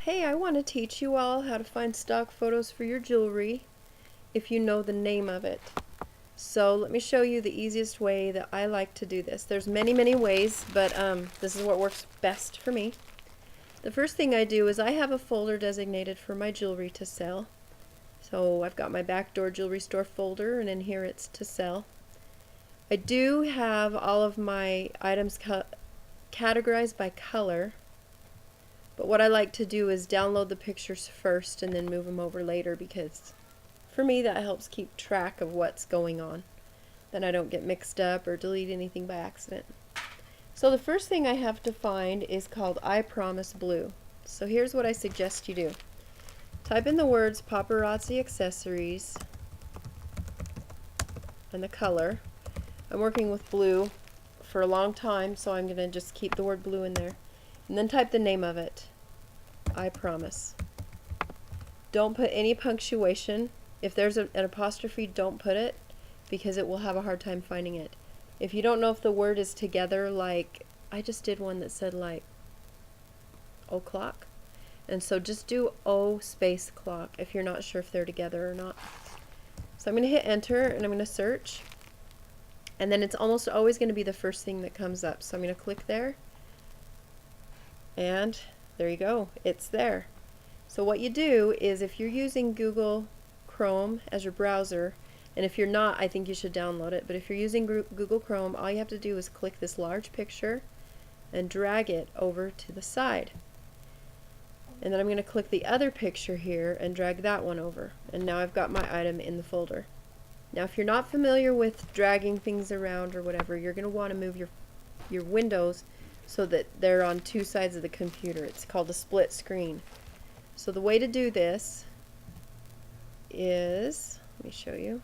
Hey, I want to teach you all how to find stock photos for your jewelry if you know the name of it. So let me show you the easiest way that I like to do this. There's many ways, but this is what works best for me. The first thing I do is I have a folder designated for my jewelry to sell. So I've got my backdoor jewelry store folder, and in here it's to sell. I do have all of my items categorized by color. But what I like to do is download the pictures first and then move them over later, because for me that helps keep track of what's going on. Then I don't get mixed up or delete anything by accident. So the first thing I have to find is called I Promise Blue. So here's what I suggest you do. Type in the words Paparazzi Accessories and the color. I'm working with blue for a long time, so I'm going to just keep the word blue in there. And then type the name of it. I Promise. Don't put any punctuation. If there's an apostrophe, don't put it, because it will have a hard time finding it. If you don't know if the word is together, like I just did one that said like o'clock, and so just do O space clock if you're not sure if they're together or not. So I'm going to hit enter and I'm going to search, and then it's almost always going to be the first thing that comes up. So I'm going to click there. And there you go, it's there. So what you do is, if you're using Google Chrome as your browser, and if you're not, I think you should download it, but if you're using Google Chrome, all you have to do is click this large picture and drag it over to the side. And then I'm going to click the other picture here and drag that one over. And now I've got my item in the folder. Now if you're not familiar with dragging things around or whatever, you're going to want to move your windows so that they're on two sides of the computer. It's called a split screen. So the way to do this is, let me show you.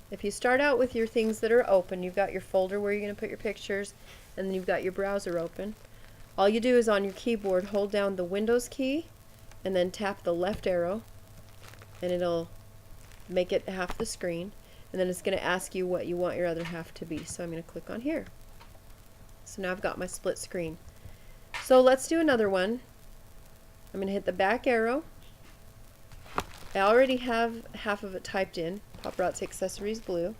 If you start out with your things that are open, you've got your folder where you're going to put your pictures, and then you've got your browser open. All you do is on your keyboard hold down the Windows key and then tap the left arrow, and it'll make it half the screen, and then it's going to ask you what you want your other half to be. So I'm going to click on here. So now I've got my split screen. So let's do another one. I'm going to hit the back arrow. I already have half of it typed in, Paparazzi Accessories Blue.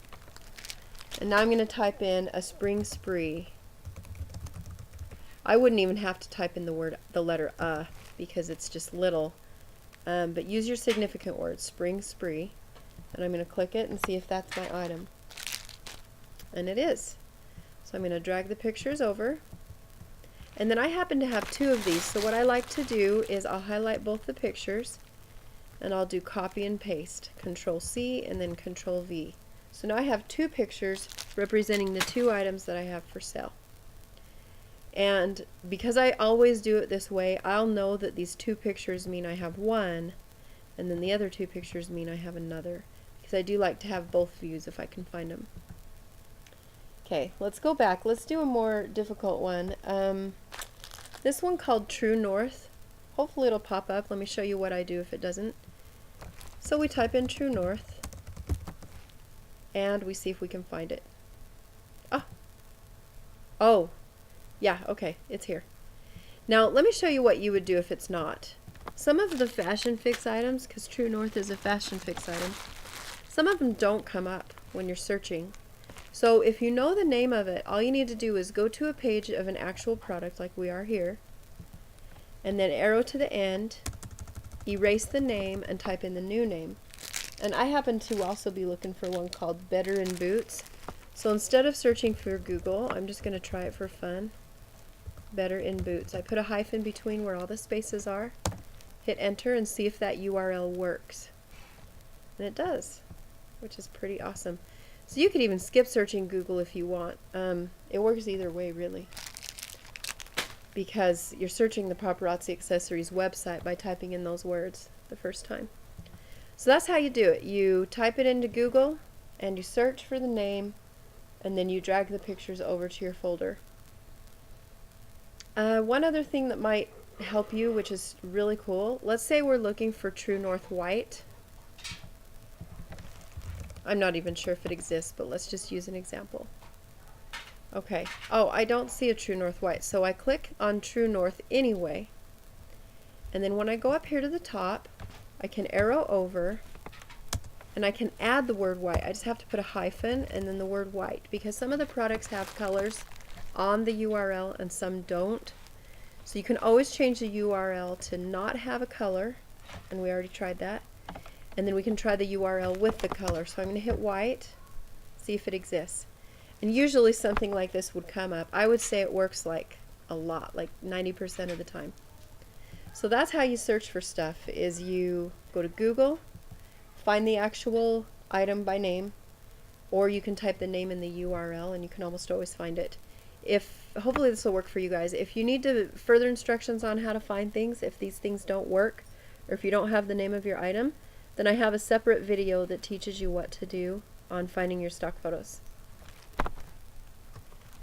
And now I'm going to type in a spring spree. I wouldn't even have to type in the letter because it's just little. But use your significant words, spring spree. And I'm going to click it and see if that's my item. And it is. So I'm going to drag the pictures over, and then I happen to have two of these, so what I like to do is I'll highlight both the pictures and I'll do copy and paste, Control C and then Control V. So now I have two pictures representing the two items that I have for sale. And because I always do it this way, I'll know that these two pictures mean I have one, and then the other two pictures mean I have another, because I do like to have both views if I can find them. Okay, let's go back. Let's do a more difficult one. This one called True North. Hopefully it'll pop up. Let me show you what I do if it doesn't. So we type in True North, and we see if we can find it. Oh, yeah, okay, it's here. Now let me show you what you would do if it's not. Some of the Fashion Fix items, because True North is a Fashion Fix item, some of them don't come up when you're searching. So if you know the name of it, all you need to do is go to a page of an actual product like we are here, and then arrow to the end, erase the name, and type in the new name. And I happen to also be looking for one called Better in Boots. So instead of searching for Google, I'm just going to try it for fun. Better in Boots. I put a hyphen between where all the spaces are, hit enter, and see if that URL works. And it does, which is pretty awesome. So you could even skip searching Google if you want. It works either way, really, because you're searching the Paparazzi Accessories website by typing in those words the first time. So that's how you do it. You type it into Google and you search for the name, and then you drag the pictures over to your folder. One other thing that might help you, which is really cool, let's say we're looking for True North White. I'm not even sure if it exists, but let's just use an example. Okay. Oh, I don't see a True North White, so I click on True North anyway, And then when I go up here to the top, I can arrow over and I can add the word white. I just have to put a hyphen and then the word white, because some of the products have colors on the URL and some don't. So you can always change the URL to not have a color, and we already tried that. And then we can try the URL with the color. So I'm going to hit white, see if it exists. And usually something like this would come up. I would say it works like a lot, like 90% of the time. So that's how you search for stuff, is you go to Google, find the actual item by name, or you can type the name in the URL and you can almost always find it. Hopefully this will work for you guys. If you need further instructions on how to find things, if these things don't work, or if you don't have the name of your item, then I have a separate video that teaches you what to do on finding your stock photos.